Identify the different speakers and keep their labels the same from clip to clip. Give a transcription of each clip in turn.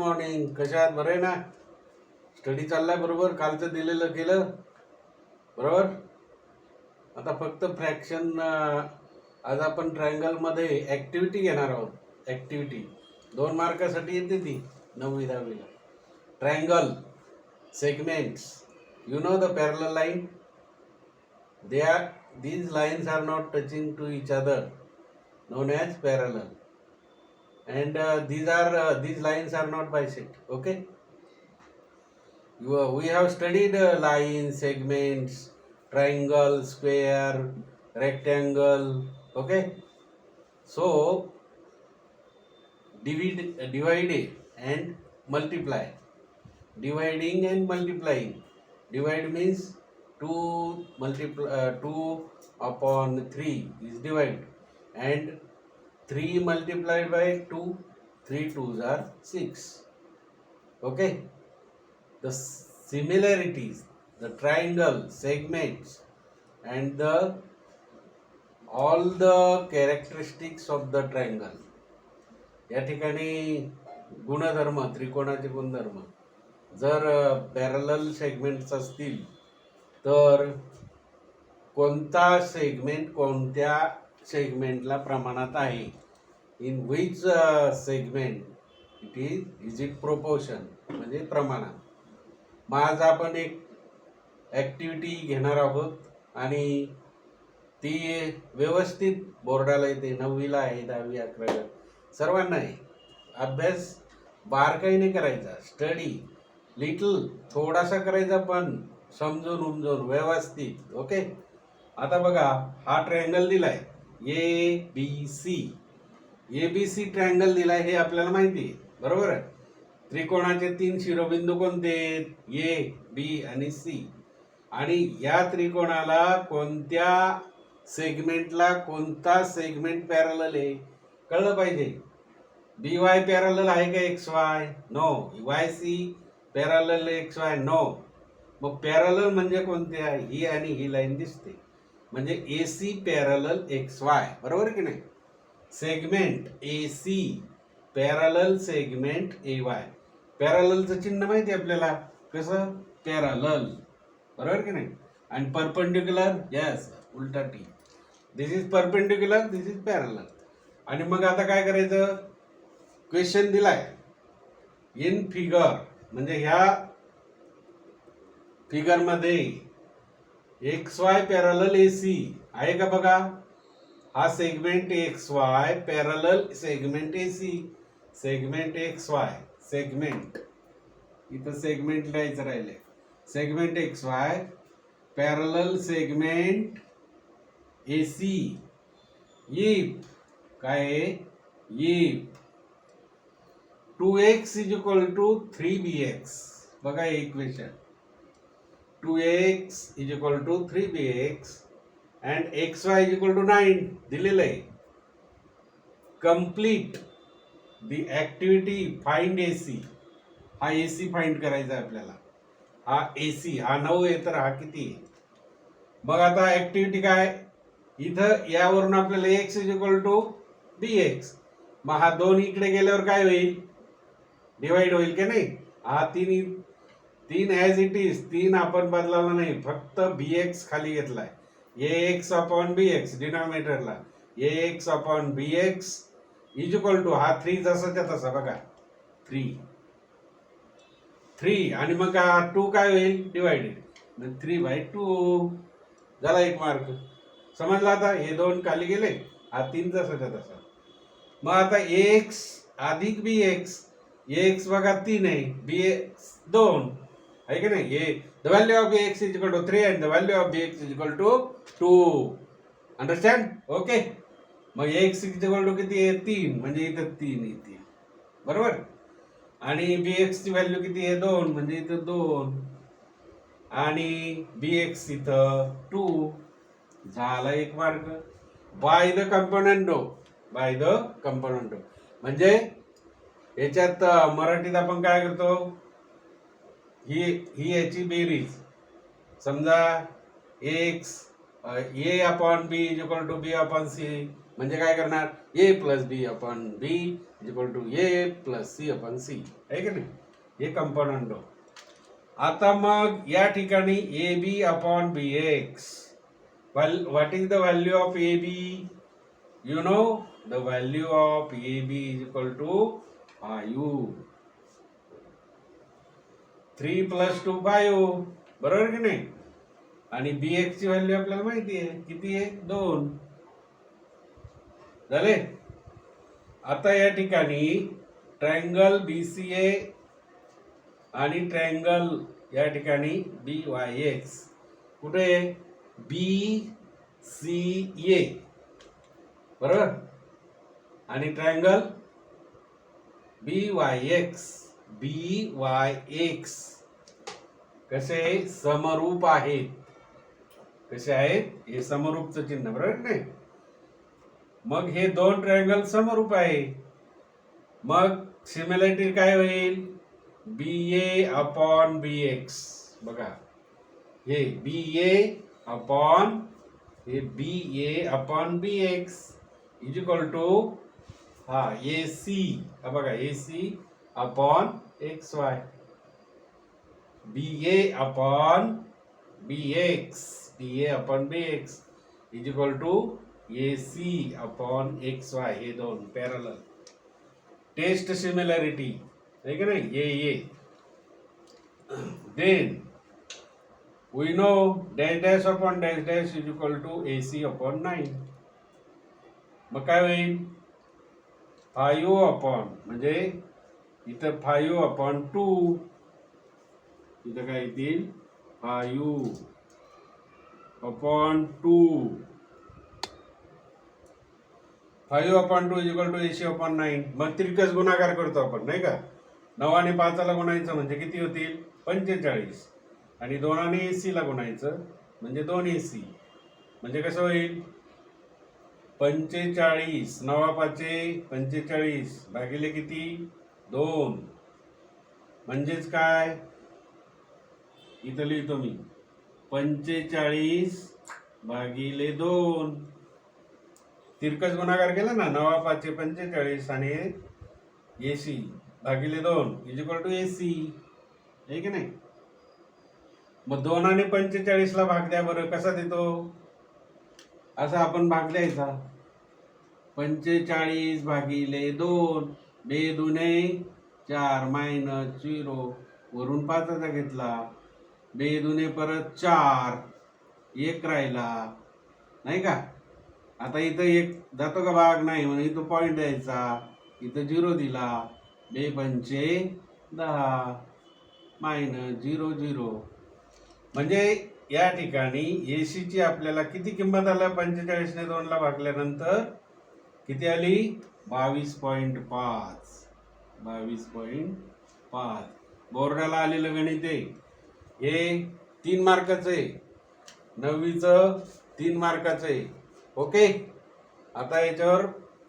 Speaker 1: Morning. कशा आहात? बरं आहे ना? स्टडी चाललाय बरोबर? कालचं दिलेलं केलं बरोबर? आता फक्त फ्रॅक्शन. आज आपण ट्रायंगलमध्ये ॲक्टिव्हिटी घेणार आहोत. ॲक्टिव्हिटी 2 मार्कासाठी येते ती 9वी 10वीला. Triangle segments. You know the parallel line. These lines are not touching to each other, known as parallel, and these lines are not bisect. Okay, we have studied lines, segments, triangle, square, rectangle. Okay, so divide and multiply. Dividing and multiplying. Divide means 2 upon 3 is divide, and 3 multiplied by 2, 3 2s are 6. Okay, the similarities, the triangle, segments, and all the characteristics of the triangle. या ठिकाणी गुणधर्म, त्रिकोणाचे गुणधर्म. जर parallel segments असतील तर कोणता segment कोणत्या सेगमेंटला प्रमाणात आहे, in which segment is it proportion, म्हणजे प्रमाणात. मग आज आपण एक ॲक्टिव्हिटी घेणार आहोत आणि ती व्यवस्थित बोर्डाला येते. 9वीला आहे, 10वी 11वी सर्वांना आहे. अभ्यास बारकाईने करायचा, स्टडी लिटल थोडासा करायचा, पण समजून उमजून व्यवस्थित. ओके, आता बघा हा ट्रायंगल दिलाय ABC. ABC ट्रायंगल दिलाय हे आपल्याला माहिती आहे बरोबर आहे. त्रिकोणाचे 3 शिरोबिंदू कोणते? A, B आणि C. आणि या त्रिकोणाला कोणत्या सेगमेंटला कोणता सेगमेंट पॅरलल आहे कळलं पाहिजे. BY पॅरलल आहे का XY? No. YC parallel XY? No. मग पॅरलल म्हणजे कोणत्या? ही आणि ही लाईन दिसते म्हणजे AC पॅरलल XY बरोबर की नाही. Segment AC parallel segment AY. पॅरललचं चिन्ह माहिती आपल्याला कसं? पॅरलल बरोबर की नाही. आणि परपेंडिक्युलर, यस, उलटा T. This is perpendicular, this is parallel. आणि मग आता काय करायचं? क्वेश्चन दिलाय इन फिगर, म्हणजे ह्या फिगर मध्ये XY पॅरलल AC आहे का बघा. हा segment XY parallel segment AC. Segment XY, segment इथं सेगमेंट लिहायचं राहिले. Segment XY parallel segment AC. If काय आहे? If 2x is equal to 3bx. बघा equation 2x is equal to 3bx and xy is equal to 9 दिलेलं आहे. Complete the activity find AC. हा AC find करायचा आहे आपल्याला. हा AC, हा 9 आहे तर हा किती आहे? मग आता ऍक्टिव्हिटी काय? इथं यावरून आपल्याला x is equal to bx. मग हा 2 इकडे गेल्यावर काय होईल? डिवाइड होईल की नाही. हा 3 ॲज इट इज, 3 आपण बदलावला नाही, फक्त bx खाली घेतलाय. ax अपॉन bx डिनॉमिनेटरला, ax upon bx is equal to हा 3 जसाच्या तसा बघा 3 आणि मग 2 काय होईल? डिवाइडेड, 3/2 झाला 1 मार्क. समजला आता? हे 2 खाली गेले, हा 3 जसाच्या तसा. मग आता ax अधिक bx. ax बघा 3 आहे, bx 2 आहे की नाही. The value of ax is equal to 3 and the value of bx is equal to 2. Understand? Okay. मग x इज इक्वल टू किती आहे? 3, म्हणजे इथं 3 येते बरोबर. आणि bx ची व्हॅल्यू किती आहे? 2, म्हणजे इथं 2 आणि bx इथं 2 झाला 1 mark. By the कंपोनेंटो, by the कंपोनेंटो म्हणजे याच्यात मराठीत आपण काय करतो? ही याची बेरीज. समजा x a upon b is equal to b upon c म्हणजे काय करणार, a plus b upon b equal to a plus c upon c, आहे की नाही, हे कंपोनंट. आता मग या ठिकाणी a b upon b x, what is the value of a b? You know the value of a b is equal to 5. 3 + 2 5, बरोबर की नाही. आणि बी एक्स ची व्हॅल्यू आपल्याला माहिती आहे, किती आहे, 2. झाले. आता या ठिकाणी ट्रायंगल बीसीए आणि ट्रायंगल या ठिकाणी बी वाय एक्स, कुठे बी सी ए, बरोबर. आणि ट्रायंगल बी वाय एक्स कसे समरूप आहेत, कसे आहेत, हे समरूपचं चिन्ह, बरोबर नाही. मग हे दोन ट्रायंगल समरूप आहे, मग सिमिलॅरिटी काय होईल, बी ए अपॉन बी एक्स. बघा हे b a upon b x is equal to a c, बघा a c upon x y, b a upon b x is equal to a c upon x y, हे दोन parallel. Test similarity आहे की नाही, ये then we know dash dash upon dash dash is equal to a c upon 9. मग काय होईल, 5 upon, म्हणजे इथं 5 अपॉन 2, इथं काय येतील 5 upon 2, 5 upon 2 is equal to AC upon 9. मग तिरकस गुणाकार करतो आपण, नाही का. 9 आणि 5 ला गुणायचं म्हणजे किती होतील, 45. आणि 2 आणि AC ला गुणायचं म्हणजे 2 AC, म्हणजे कसं होईल, 45, 9 5 45 भागिले किती, 2. म्हणजेच काय, इथं लिहितो मी 45 भागिले 2. तिरकस गुणाकार केला ना, 9 5 45 आणि AC भागिले 2 इज इक्वल टू AC, आहे की नाही. मग 2 आणि 45 ला भाग द्या बरं, कसा देतो, असा आपण भाग द्यायचा, 45 भागिले 2, 2 दुने 4 मायनस 0, वरून 5चा घेतला, 2 दुने परत 4, 1 राहिला, नाही का. आता इथं 1 जातो का भाग, नाही, म्हणून इथं पॉईंट द्यायचा, इथं 0 दिला, 2 पंचे 10 मायनस 0 0. म्हणजे या ठिकाणी AC ची आपल्याला किती किंमत आला, 45 ने 2 ला भागल्यानंतर किती आली, 22.5. 22.5 बोर्डाला आलेलं गणित आहे हे, 3 मार्काचं आहे, 9वीचं 3 मार्काचं आहे. ओके. आता याच्यावर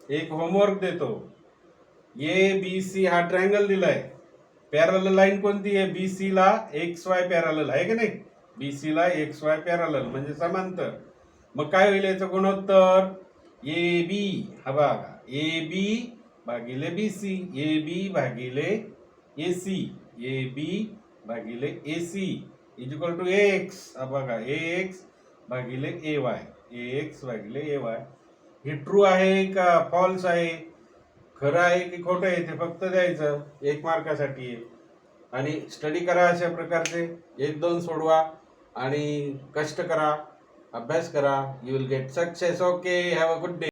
Speaker 1: एक होमवर्क देतो. ABC हा ट्रायंगल दिलाय, पॅरलल लाईन कोणती आहे, BC ला XY पॅरलल आहे की नाही, BC ला XY पॅरलल म्हणजे समांतर. मग काय होईल याचं गुणोत्तर, AB, हा बघा AB भागिले BC, AB भागिले AC, AB भागिले AC is equal to AX, हा बघा AX भागिले AY, AX भागिले AY. हे ट्रू आहे का फॉल्स आहे, खरं आहे की खोटं आहे, ते फक्त द्यायचं 1 मार्कासाठी. आणि स्टडी करा अशा प्रकारचे, 1-2 सोडवा आणि कष्ट करा, अभ्यास करा, you will get success. Okay, have a good day.